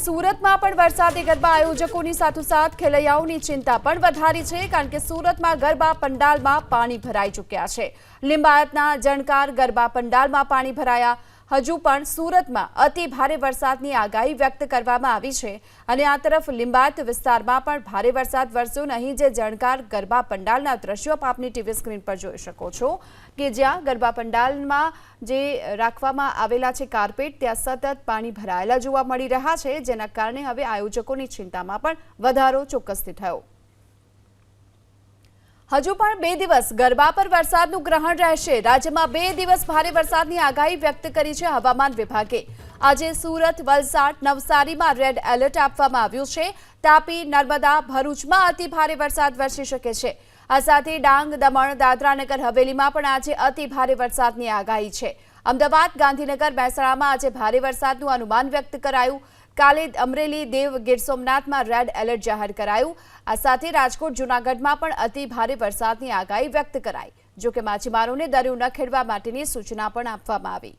સુરતમાં પણ વરસાદી ગરબા આયોજકોની સાથોસાથ ખેલૈયાઓની ચિંતા પણ વધારી છે, કારણ કે સુરતમાં ગરબા પંડાલમાં પાણી ભરાઈ ચૂક્યા છે। લિંબાયતના જણકાર ગરબા પંડાલમાં પાણી ભરાયા। હજુ પણ સુરતમાં અતિ ભારે વરસાદની આગાહી વ્યક્ત કરવામાં આવી છે અને આ તરફ લિંબાયત વિસ્તારમાં પણ ભારે વરસાદ વરસ્યો નહીં। જે જણકાર ગરબા પંડાલના દ્રશ્યો આપની ટીવી સ્ક્રીન પર જોઈ શકો છો કે જ્યાં ગરબા પંડાલમાં જે રાખવામાં આવેલા છે કાર્પેટ, ત્યાં સતત પાણી ભરાયેલા જોવા મળી રહ્યા છે, જેના કારણે હવે આયોજકોની ચિંતામાં પણ વધારો ચોક્કસથી થયો। હજુ પણ 2 દિવસ ગરબા પર વરસાદનું ગ્રહણ રહેશે। રાજ્યમાં 2 દિવસ ભારે વરસાદની આગાહી વ્યક્ત કરી છે હવામાન વિભાગે। આજે સુરત, વલસાડ, નવસારીમાં રેડ એલર્ટ આપવામાં આવ્યું છે। તાપી, નર્મદા, ભરૂચમાં અતિ ભારે વરસાદ વરસી શકે છે। આ સાથે ડાંગ, દમણ, દાદરા નગર હવેલીમાં પણ આજે અતિ ભારે વરસાદની આગાહી છે। અમદાવાદ, ગાંધીનગર, મહેસાણામાં આજે ભારે વરસાદનું અનુમાન વ્યક્ત કરાયું। કાલે અમરેલી, દેવ, ગીર સોમનાથમાં રેડ એલર્ટ જાહેર કરાયું। આ સાથે રાજકોટ, જૂનાગઢમાં પણ અતિ ભારે વરસાદની આગાહી વ્યક્ત કરાઈ। જો કે માછીમારોને દરિયો ન ખેડવા માટેની સૂચના પણ આપવામાં આવી।